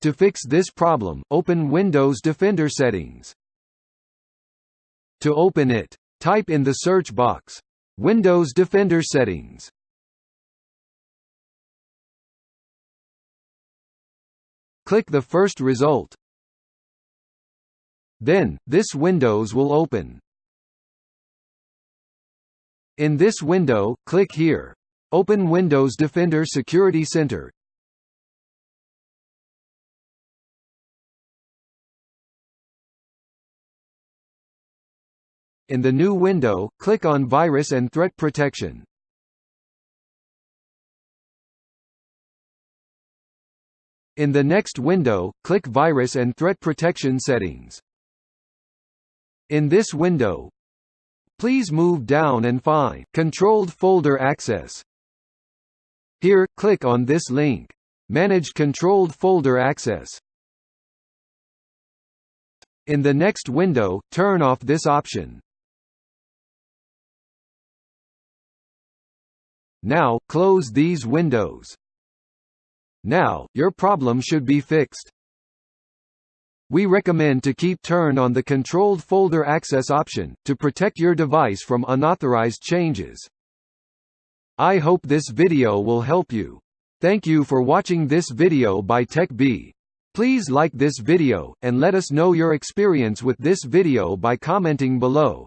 To fix this problem, open Windows Defender Settings. To open it, type in the search box, Windows Defender Settings. Click the first result. Then, this Windows will open. In this window, click here. Open Windows Defender Security Center. In the new window, click on Virus and Threat Protection. In the next window, click Virus and Threat Protection Settings. In this window, please move down and find Controlled Folder Access. Here, click on this link, Manage Controlled Folder Access. In the next window, turn off this option. Now, close these windows. Now, your problem should be fixed. We recommend to keep turned on the Controlled Folder Access option, to protect your device from unauthorized changes. I hope this video will help you. Thank you for watching this video by TechBee. Please like this video, and let us know your experience with this video by commenting below.